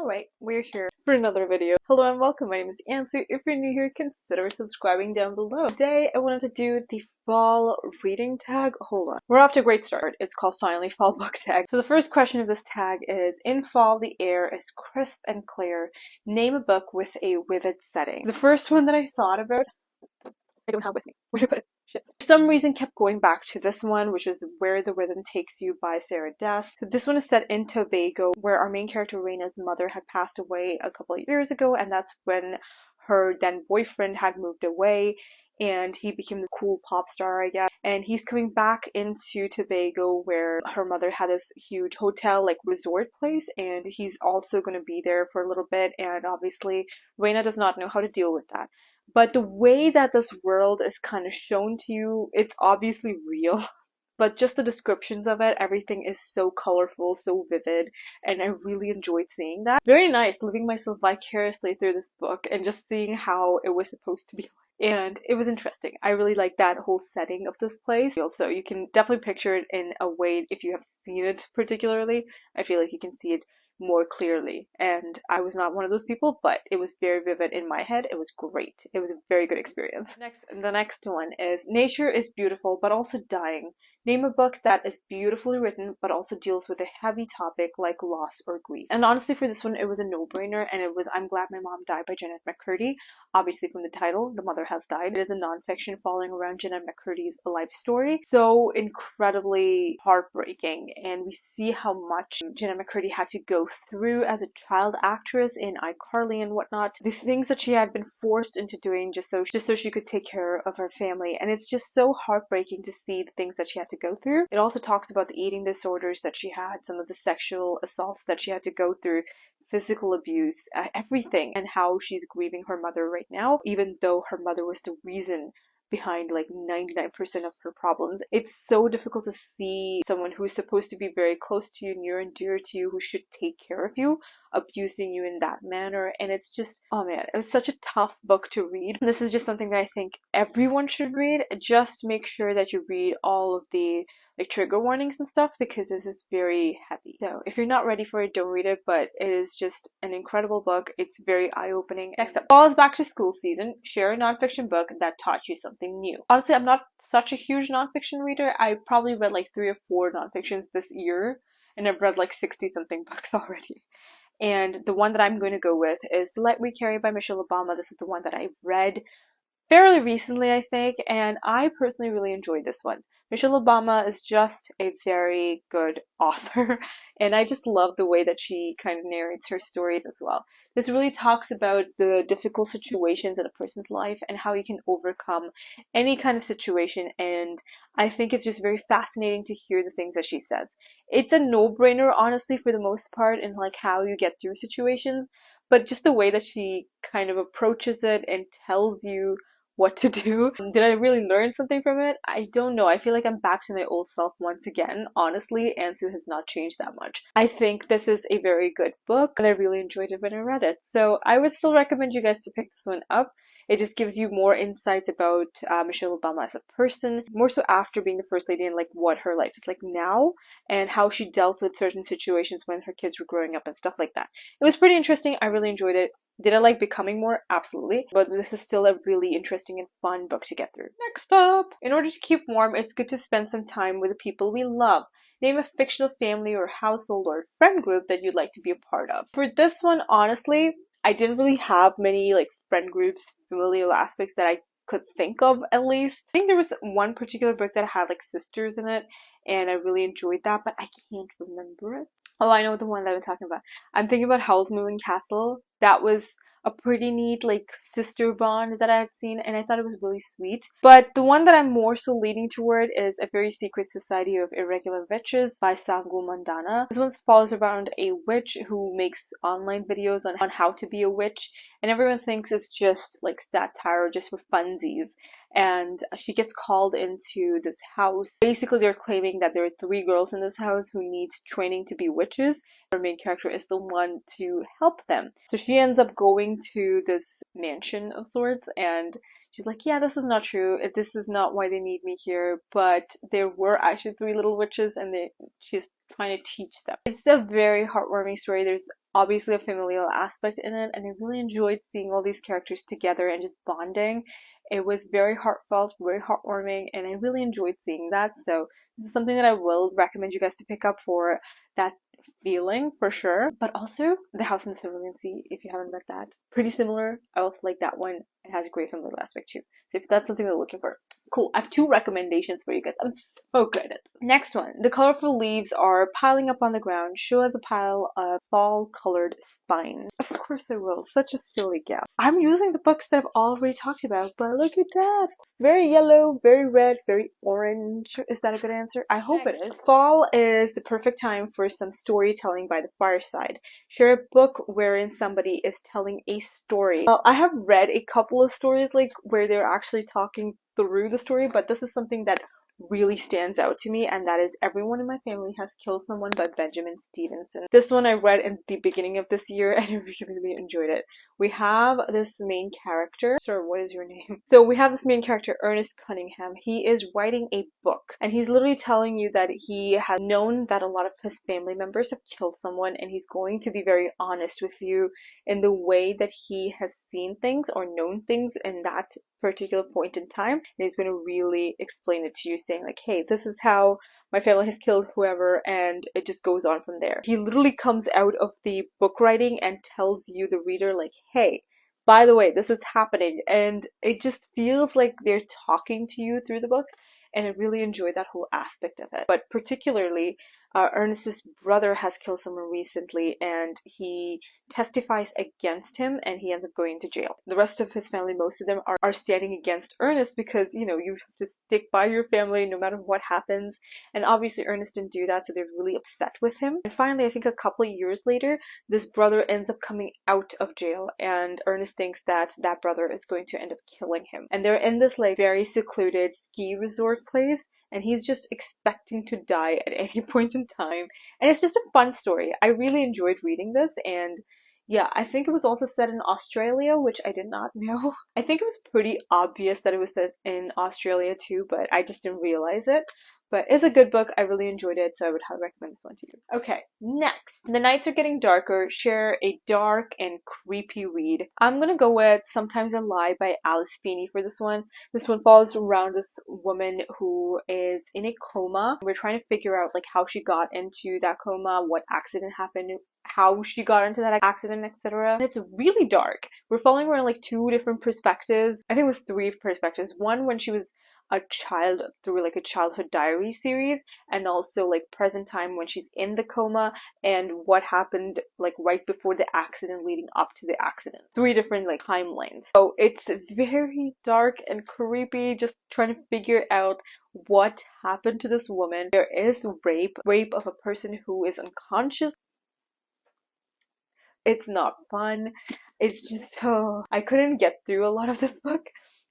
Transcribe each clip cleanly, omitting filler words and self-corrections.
Alright, we're here for another video. Hello and welcome, my name is Ansu. If you're new here, consider subscribing down below. Today, I wanted to do the fall reading tag. Hold on. We're off to a great start. It's called Finally Fall Book Tag. So the first question of this tag is, in fall the air is crisp and clear. Name a book with a vivid setting. The first one that I thought about, I don't have with me. Where did I put it? Shit. For some reason kept going back to this one, which is Where the Rhythm Takes You by Sarah Death. So this one is set in Tobago, where our main character Reina's mother had passed away a couple of years ago, and that's when her then boyfriend had moved away and he became the cool pop star, I guess. And he's coming back into Tobago where her mother had this huge hotel, like resort place, and he's also going to be there for a little bit, and obviously Reina does not know how to deal with that. But the way that this world is kind of shown to you, it's obviously real. But just the descriptions of it, everything is so colorful, so vivid, and I really enjoyed seeing that. Very nice, living myself vicariously through this book and just seeing how it was supposed to be. And it was interesting. I really like that whole setting of this place. Also, you can definitely picture it in a way, if you have seen it particularly, I feel like you can see it more clearly. And I was not one of those people, but it was very vivid in my head. It was great. It was a very good experience. The next one is Nature is Beautiful but Also Dying. Name a book that is beautifully written but also deals with a heavy topic like loss or grief. And honestly, for this one, it was a no-brainer, and it was I'm Glad My Mom Died by Jeanette McCurdy. Obviously, from the title, the mother has died. It is a nonfiction following around Jeanette McCurdy's life story. So incredibly heartbreaking, and we see how much Jeanette McCurdy had to go through as a child actress in iCarly and whatnot. The things that she had been forced into doing just so she could take care of her family, and it's just so heartbreaking to see the things that she had to go through. It also talks about the eating disorders that she had, some of the sexual assaults that she had to go through, physical abuse, everything, and how she's grieving her mother right now, even though her mother was the reason behind like 99% of her problems. It's so difficult to see someone who's supposed to be very close to you, near and dear to you, who should take care of you, abusing you in that manner. And it's just, oh man, it was such a tough book to read. This is just something that I think everyone should read. Just make sure that you read all of the like trigger warnings and stuff, because this is very heavy. So if you're not ready for it, don't read it, but it is just an incredible book. It's very eye-opening. Next up, fall is back to school season. Share a nonfiction book that taught you something new. Honestly, I'm not such a huge nonfiction reader. I probably read like 3 or 4 nonfictions this year, and I've read like 60 something books already. And the one that I'm going to go with is The Light We Carry by Michelle Obama. This is the one that I read fairly recently, I think, and I personally really enjoyed this one. Michelle Obama is just a very good author, and I just love the way that she kind of narrates her stories as well. This really talks about the difficult situations in a person's life and how you can overcome any kind of situation, and I think it's just very fascinating to hear the things that she says. It's a no-brainer, honestly, for the most part, in like how you get through situations, but just the way that she kind of approaches it and tells you what to do. Did I really learn something from it? I don't know. I feel like I'm back to my old self once again. Honestly, Ansu has not changed that much. I think this is a very good book, and I really enjoyed it when I read it. So I would still recommend you guys to pick this one up. It just gives you more insights about Michelle Obama as a person, more so after being the first lady, and like what her life is like now and how she dealt with certain situations when her kids were growing up and stuff like that. It was pretty interesting. I really enjoyed it. Did I like Becoming more? Absolutely. But this is still a really interesting and fun book to get through. Next up, in order to keep warm, it's good to spend some time with the people we love. Name a fictional family or household or friend group that you'd like to be a part of. For this one, honestly, I didn't really have many like friend groups, familial aspects that I could think of, at least. I think there was one particular book that had like sisters in it, and I really enjoyed that, but I can't remember it. Oh, I know the one that I'm talking about. I'm thinking about Howl's Moving Castle. That was a pretty neat like sister bond that I had seen, and I thought it was really sweet. But the one that I'm more so leaning toward is A Very Secret Society of Irregular Witches by Sangul Mandana. This one follows around a witch who makes online videos on how to be a witch, and everyone thinks it's just like satire, just for funsies. And she gets called into this house. Basically, they're claiming that there are 3 girls in this house who needs training to be witches. Her main character is the one to help them. So she ends up going to this mansion of sorts, and she's like, yeah, this is not true. This is not why they need me here. But there were actually 3 little witches, and she's trying to teach them. It's a very heartwarming story. There's obviously a familial aspect in it, and I really enjoyed seeing all these characters together and just bonding. It was very heartfelt, very heartwarming, and I really enjoyed seeing that. So this is something that I will recommend you guys to pick up for that feeling for sure. But also The House in the Cerulean Sea, if you haven't read that. Pretty similar. I also like that one. It has a great familial aspect too. So if that's something they're looking for. Cool. I have 2 recommendations for you guys. I'm so good at it. Next one. The colorful leaves are piling up on the ground. Show us a pile of fall-colored spines. Of course I will. Such a silly gap. I'm using the books that I've already talked about, but look at that. Very yellow, very red, very orange. Is that a good answer? I hope it is. Fall is the perfect time for some storytelling by the fireside. Share a book wherein somebody is telling a story. Well, I have read a couple of stories like where they're actually talking through the story, but this is something that really stands out to me, and that is Everyone in My Family Has Killed Someone by Benjamin Stevenson. This one I read in the beginning of this year and I really enjoyed it. We have this main character. Sir, what is your name? So we have this main character, Ernest Cunningham. He is writing a book, and he's literally telling you that he has known that a lot of his family members have killed someone, and he's going to be very honest with you in the way that he has seen things or known things in that particular point in time, and he's going to really explain it to you, saying like, hey, this is how my family has killed whoever, and it just goes on from there. He literally comes out of the book writing and tells you, the reader, like, hey, by the way, this is happening, and it just feels like they're talking to you through the book, and I really enjoyed that whole aspect of it. But particularly, Ernest's brother has killed someone recently, and he testifies against him, and he ends up going to jail. The rest of his family, most of them, are standing against Ernest because, you know, you have to stick by your family no matter what happens. And obviously Ernest didn't do that, so they're really upset with him. And finally, I think a couple of years later, this brother ends up coming out of jail, and Ernest thinks that that brother is going to end up killing him. And they're in this like very secluded ski resort place, and he's just expecting to die at any point in time. And it's just a fun story. I really enjoyed reading this, and yeah, I think it was also set in Australia, which I did not know. I think it was pretty obvious that it was set in Australia too, but I just didn't realize it. But it's a good book. I really enjoyed it, so I would highly recommend this one to you. Okay, next. The nights are getting darker. Share a dark and creepy read. I'm gonna go with Sometimes a Lie by Alice Feeney for this one. This one follows around this woman who is in a coma. We're trying to figure out like how she got into that coma, what accident happened, how she got into that accident, etc. And it's really dark. We're following around like 2 different perspectives. I think it was 3 perspectives. One when she was a child through like a childhood diary series, and also like present time when she's in the coma, and what happened like right before the accident leading up to the accident. 3 different like timelines. So it's very dark and creepy, just trying to figure out what happened to this woman. There is rape of a person who is unconscious. It's not fun. It's just, oh, I couldn't get through a lot of this book.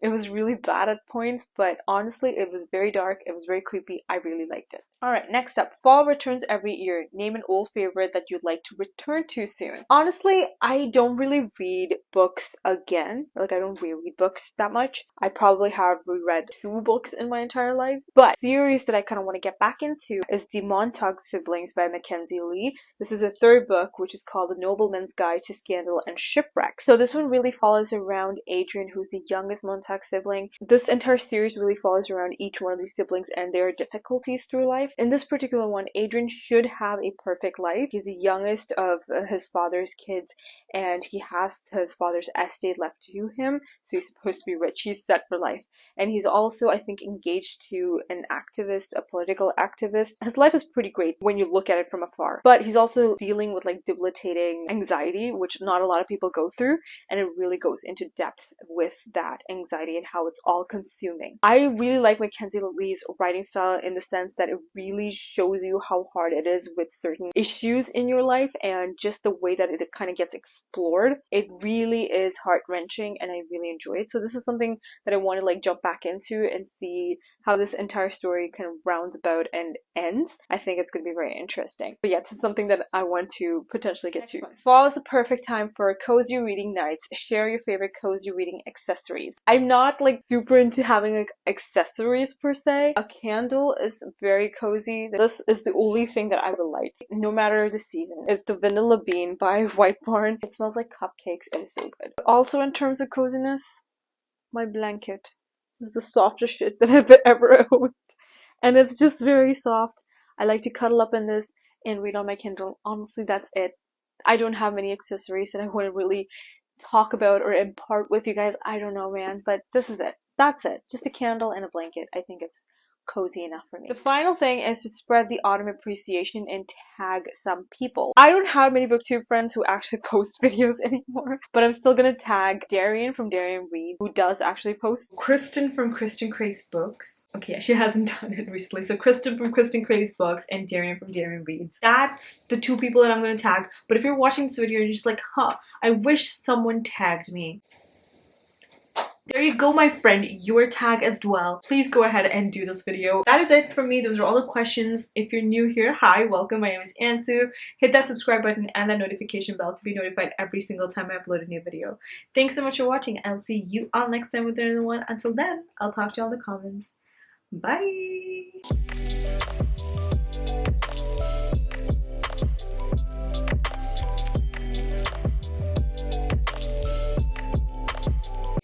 It was really bad at points, but honestly, it was very dark. It was very creepy. I really liked it. Alright, next up. Fall returns every year. Name an old favorite that you'd like to return to soon. Honestly, I don't really read books again. Like, I don't reread books that much. I probably have reread 2 books in my entire life. But the series that I kind of want to get back into is The Montague Siblings by Mackenzie Lee. This is the 3rd book, which is called The Nobleman's Guide to Scandal and Shipwreck. So this one really follows around Adrian, who's the youngest Montague sibling. This entire series really follows around each one of these siblings and their difficulties through life. In this particular one, Adrian should have a perfect life. He's the youngest of his father's kids, and he has his father's estate left to him, so he's supposed to be rich. He's set for life. And he's also, I think, engaged to an activist, a political activist. His life is pretty great when you look at it from afar. But he's also dealing with like debilitating anxiety, which not a lot of people go through, and it really goes into depth with that anxiety and how it's all consuming. I really like Mackenzie Lee's writing style in the sense that it really shows you how hard it is with certain issues in your life, and just the way that it kind of gets explored. It really is heart-wrenching, and I really enjoy it. So this is something that I want to like jump back into and see how this entire story kind of rounds about and ends. I think it's going to be very interesting. But yeah, it's something that I want to potentially get to. Fall is the perfect time for cozy reading nights. Share your favorite cozy reading accessories. I'm not like super into having like accessories per se. A candle is very cozy. This is the only thing that I would like, no matter the season. It's the Vanilla Bean by White Barn. It smells like cupcakes. It is so good. Also, in terms of coziness, my blanket. This is the softest shit that I've ever owned. And it's just very soft. I like to cuddle up in this and read on my Kindle. Honestly, that's it. I don't have many accessories that I want to really talk about or impart with you guys. I don't know, man, but this is it. That's it. Just a candle and a blanket. I think it's cozy enough for me. The final thing is to spread the autumn appreciation and tag some people. I don't have many booktube friends who actually post videos anymore, but I'm still gonna tag Darian from Darian Reads, who does actually post. Kristen from Kristen Craves Books. Okay, yeah, she hasn't done it recently. So Kristen from Kristen Craves Books and Darian from Darian Reads. That's the two people that I'm gonna tag. But if you're watching this video and you're just like, huh, I wish someone tagged me. There you go, my friend, your tag as well. Please go ahead and do this video. That is it from me. Those are all the questions. If you're new here, hi, welcome. My name is Ansu. Hit that subscribe button and that notification bell to be notified every single time I upload a new video. Thanks so much for watching. I'll see you all next time with another one. Until then, I'll talk to you all in the comments. Bye!